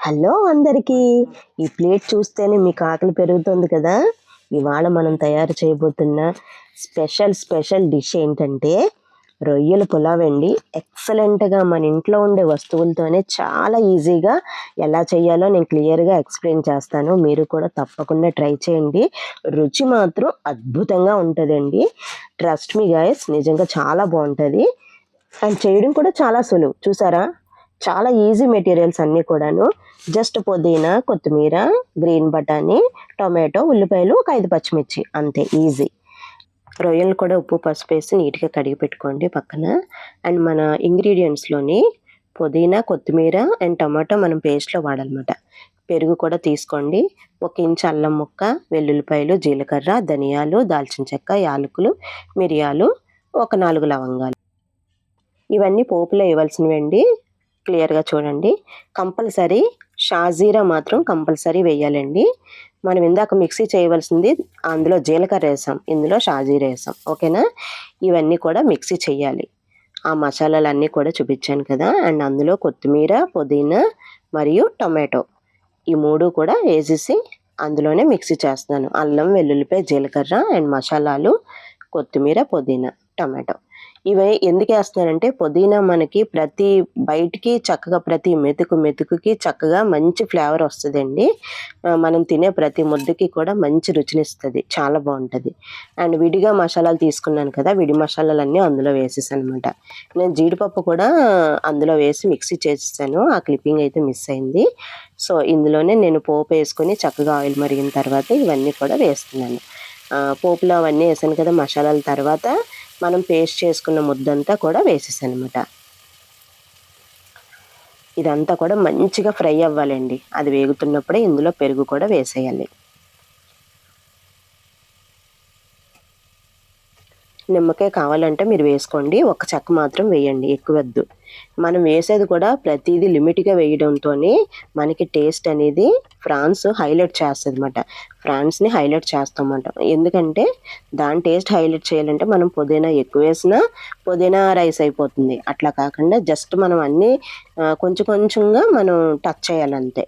Hello అందరికీ. ఈ plate చూస్తేనే మీకు ఆకలి పెరుగుతుంది కదా! ఇవాళ మనం తయారు చేయబోతున్న స్పెషల్ డిష్ ఏంటంటే రొయ్యల పులావ్ అండి. ఎక్సలెంట్‌గా మన ఇంట్లో ఉండే వస్తువులతోనే చాలా ఈజీగా ఎలా చేయాలో నేను క్లియర్‌గా ఎక్స్‌ప్లెయిన్ చేస్తాను. మీరు కూడా తప్పకుండా ట్రై చేయండి. రుచి మాత్రం అద్భుతంగా ఉంటదండి. ట్రస్ట్ మీ గైస్, నిజంగా చాలా బావుంటది. అండ్ చేయడం కూడా చాలా సులువు. చూసారా? చాలా ఈజీ మెటీరియల్స్ అన్నీ కూడాను. జస్ట్ పుదీనా, కొత్తిమీర, గ్రీన్ బటానీ, టొమాటో, ఉల్లిపాయలు, ఒక 5 పచ్చిమిర్చి అంతే ఈజీ. రొయ్యలు కూడా ఉప్పు, పసుపు వేసి నీట్‌గా కడిగి పెట్టుకోండి పక్కన. అండ్ మన ఇంగ్రీడియంట్స్‌లోని పుదీనా, కొత్తిమీర అండ్ టొమాటో మనం పేస్ట్‌లో వాడాలన్నమాట. పెరుగు కూడా తీసుకోండి. 1 ఇంచు అల్లం ముక్క, వెల్లుల్లిపాయలు, జీలకర్ర, ధనియాలు, దాల్చిన చెక్క, యాలకులు, మిరియాలు, ఒక 4 లవంగాలు. ఇవన్నీ పోపులో వేయవలసినవండి. క్లియర్‌గా చూడండి. కంపల్సరీ షాజీరా మాత్రం కంపల్సరీ వేయాలండి. మనం ఇందాక మిక్సీ చేయవలసింది అందులో జీలకర్ర వేసాం, ఇందులో షాజీరా వేసాం. ఓకేనా? ఇవన్నీ కూడా మిక్సీ చేయాలి. ఆ మసాలాలన్నీ కూడా చూపించాను కదా! అండ్ అందులో కొత్తిమీర, పుదీనా మరియు టొమాటో ఈ 3 కూడా వేసేసి అందులోనే మిక్సీ చేస్తున్నాను. అల్లం, వెల్లుల్లిపాయ, జీలకర్ర అండ్ మసాలాలు, కొత్తిమీర, పుదీనా, టొమాటో. ఇవి ఎందుకేస్తున్నానంటే పుదీనా మనకి ప్రతి బైట్‌కి చక్కగా ప్రతి మెతుకుకి చక్కగా మంచి ఫ్లేవర్ వస్తదండి. మనం తినే ప్రతి ముద్దకి కూడా మంచి రుచినిస్తది. చాలా బావుంటది. అండ్ విడిగా మసాలాలు తీసుకున్నాను కదా! విడి మసాలాలన్నీ అందులో వేసేసాననమాట. నేను జీడిపప్పు కూడా అందులో వేసి మిక్సీ చేసేసాను. ఆ క్లిప్పింగ్ అయితే మిస్ అయింది. సో, ఇందులోనే నేను పోపేసుకొని చక్కగా ఆయిల్ మరిగిన తర్వాత ఇవన్నీ కూడా వేస్తున్నాను. పోపులో అవన్నీ వేసాను కదా! మసాలాల తర్వాత మనం పేస్ట్ చేసుకున్న ముద్దంతా కూడా వేసేసాననమాట. ఇదంతా కూడా మంచిగా ఫ్రై అవ్వాలండి. అది వేగుతున్నప్పుడే ఇందులో పెరుగు కూడా వేసేయాలి. నిమ్మకాయ కావాలంటే మీరు వేసుకోండి. ఒక చెక్క మాత్రం వేయండి, ఎక్కువొద్దు. మనం వేసేది కూడా ప్రతీదీ లిమిట్‌గా వేయడంతోని మనకి టేస్ట్ అనేది ఫ్రాన్స్ హైలైట్ చేస్తదనమాట. ఫ్రాన్స్‌ని హైలైట్ చేస్తామట. ఎందుకంటే దాని టేస్ట్ హైలైట్ చేయాలంటే మనం పుదీనా ఎక్కువేసినా పుదీనా రైస్ అయిపోతుంది. అట్లా కాకుండా జస్ట్ మనం అన్నీ కొంచెం కొంచెంగా మనం టచ్ చేయాలంతే.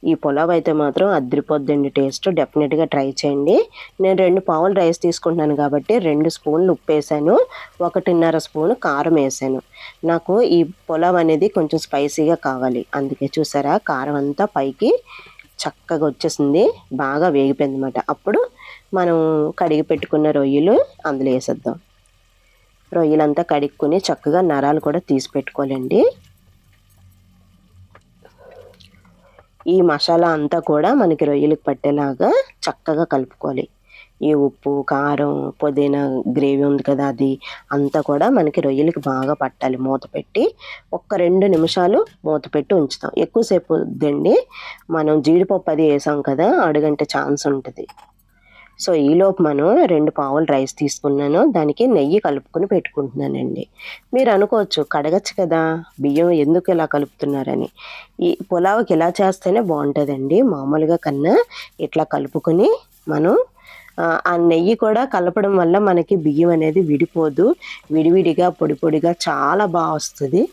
ఈ పులావ్ అయితే మాత్రం అదిరిపోద్దండి టేస్ట్. డెఫినెట్‌గా ట్రై చేయండి. నేను 2 పావులు రైస్ తీసుకుంటున్నాను కాబట్టి 2 స్పూన్లు ఉప్పేసాను. 1.5 స్పూను కారం ఏసాను. నాకు ఈ పులావ్ అనేది కొంచెం స్పైసీగా కావాలి. అందుకే చూసారా కారం అంతా పైకి చక్కగా వచ్చేసింది. బాగా వేగిపోయిందన్నమాట. అప్పుడు మనం కడిగి పెట్టుకున్న రొయ్యలు అందులో ఏసేద్దాం. రొయ్యలంతా కడుక్కొని చక్కగా నరాలు కూడా తీసి పెట్టుకోవాలండి. ఈ మసాలా అంతా కూడా మనకి రొయ్యలకు పట్టేలాగా చక్కగా కలుపుకోవాలి. ఈ ఉప్పు, కారం, పుదీనా గ్రేవీ ఉంది కదా! అది అంతా కూడా మనకి రొయ్యలకి బాగా పట్టాలి. మూత పెట్టి ఒక్క 2 నిమిషాలు మూత పెట్టి ఉంచుతాం. ఎక్కువసేపు వద్దండి. మనం జీడిపప్పు అది వేసాం కదా! అడుగంటే ఛాన్స్ ఉంటది. సో, ఈలోపు మనం 2 పావులు రైస్ తీసుకున్నాను. దానికి నెయ్యి కలుపుకొని పెట్టుకుంటున్నానండి. మీరు అనుకోవచ్చు కడగచ్చు కదా! బియ్యం ఎందుకు ఇలా కలుపుతున్నారని. ఈ పులావ్‌కి ఇలా చేస్తేనే బావుంటదండి. మామూలుగా కన్నా ఇట్లా కలుపుకొని మనం ఆ నెయ్యి కూడా కలపడం వల్ల మనకి బియ్యం అనేది విడిపోదు. విడివిడిగా, పొడి పొడిగా చాలా వస్తది.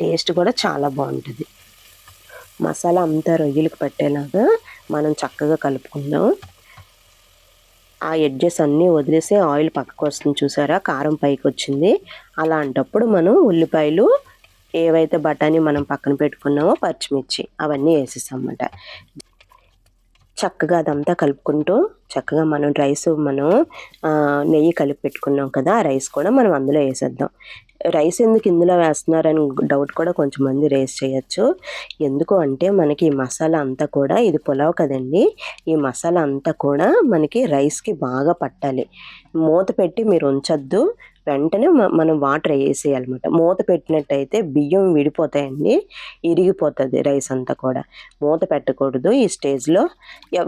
టేస్ట్ కూడా చాలా బావుంటది. మసాలా అంతా రొయ్యలకు పట్టేలాగా మనం చక్కగా కలుపుకుందాం. ఆ ఎడ్జెస్ అన్నీ వదిలేసి ఆయిల్ పక్కకొస్తుంది చూసారా? కారం పైకొచ్చింది. అలాంటప్పుడు మనం ఉల్లిపాయలు ఏవైతే బఠానీ మనం పక్కన పెట్టుకున్నామో పచ్చిమిర్చి అవన్నీ వేసేసామన్నమాట. చక్కగా అదంతా కలుపుకుంటూ చక్కగా మనం నెయ్యి కలిపి పెట్టుకున్నాం కదా! ఆ రైస్ కూడా మనం అందులో వేసేద్దాం. రైస్ ఎందుకు ఇందులో వేస్తున్నారని డౌట్ కూడా కొంచెంమంది రేజ్ చేయొచ్చు. ఎందుకు అంటే మనకి ఈ మసాలా అంతా కూడా ఇది పులావ్ కదండీ! ఈ మసాలా అంతా కూడా మనకి రైస్‌కి బాగా పట్టాలి. మూత పెట్టి మీరు ఉంచొద్దు. వెంటనే మనం వాటర్ వేసేయాలన్నమాట. మూత పెట్టినట్టయితే బియ్యం విడిపోతాయండి. ఇరిగిపోతది రైస్ అంతా కూడా. మూత పెట్టకూడదు. ఈ స్టేజ్‌లో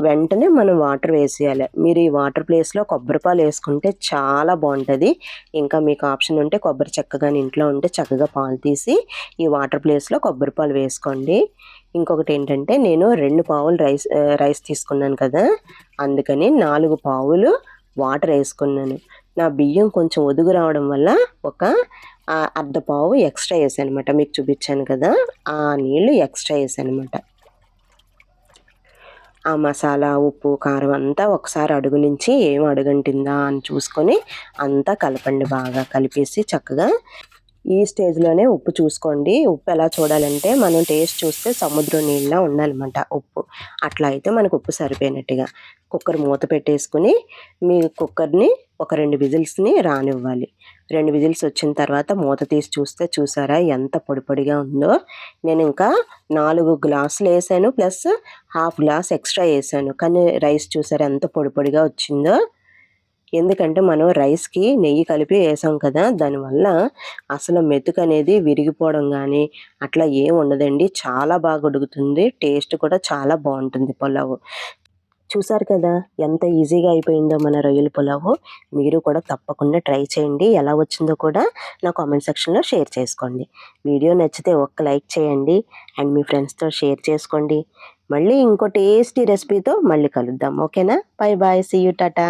వెంటనే మనం వాటర్ వేసేయాలి. మీరు ఈ వాటర్ ప్లేస్‌లో కొబ్బరి పాలు వేసుకుంటే చాలా బావుంటది. ఇంకా మీకు ఆప్షన్ ఉంటే కొబ్బరి చెక్క గాని ఇంట్లో ఉంటే చక్కగా పాలు తీసి ఈ వాటర్ ప్లేస్‌లో కొబ్బరి పాలు వేసుకోండి. ఇంకొకటి ఏంటంటే నేను 2 పావులు రైస్ తీసుకున్నాను కదా! అందుకని 4 పావులు వాటర్ వేసుకున్నాను. నా బియ్యం కొంచెం ఒదుగు రావడం వల్ల ఒక అర్ధపావు ఎక్స్ట్రా వేసాను అనమాట. మీకు చూపించాను కదా, ఆ నీళ్ళు ఎక్స్ట్రా వేసాను అనమాట. ఆ మసాలా, ఉప్పు, కారం అంతా ఒకసారి అడుగు నుంచి ఏం అడుగంటిందా అని చూసుకొని అంతా కలపండి. బాగా కలిపేసి చక్కగా ఈ స్టేజ్‌లోనే ఉప్పు చూసుకోండి. ఉప్పు ఎలా చూడాలంటే మనం టేస్ట్ చూస్తే సముద్రం నీళ్ళలా ఉండాలన్నమాట ఉప్పు. అట్లా అయితే మనకు ఉప్పు సరిపోయినట్టుగా. కుక్కర్ మూత పెట్టేసుకొని మీ కుక్కర్‌ని ఒక 2 విజిల్స్‌ని రానివ్వాలి. 2 విజిల్స్ వచ్చిన తర్వాత మూత తీసి చూస్తే చూసారా ఎంత పొడి పొడిగా ఉందో. నేను ఇంకా 4 గ్లాసులేసాను ప్లస్ హాఫ్ గ్లాస్ ఎక్స్ట్రా ఏసాను. కానీ రైస్ చూసారా ఎంత పొడి పొడిగా వచ్చిందో. ఎందుకంటే మనం రైస్‌కి నెయ్యి కలిపి ఏసాం కదా! దానివల్ల అసలు మెతుకనేది విరిగిపోవడం గానీ, అట్లా ఏం ఉండదండి. చాలా బాగా ఉడుకుతుంది. టేస్ట్ కూడా చాలా బావుంటుంది పులావు. చూసారు కదా! ఎంత ఈజీగా అయిపోయిందో మన రొయ్యల పులావు. మీరు కూడా తప్పకుండా ట్రై చేయండి. ఎలా వచ్చిందో కూడా నా కామెంట్ సెక్షన్‌లో షేర్ చేసుకోండి. వీడియో నచ్చితే ఒక్క లైక్ చేయండి. అండ్ మీ ఫ్రెండ్స్‌తో షేర్ చేసుకోండి. మళ్ళీ ఇంకో టేస్టీ రెసిపీతో మళ్ళీ కలుద్దాం. ఓకేనా? Bye bye. See you. Tata.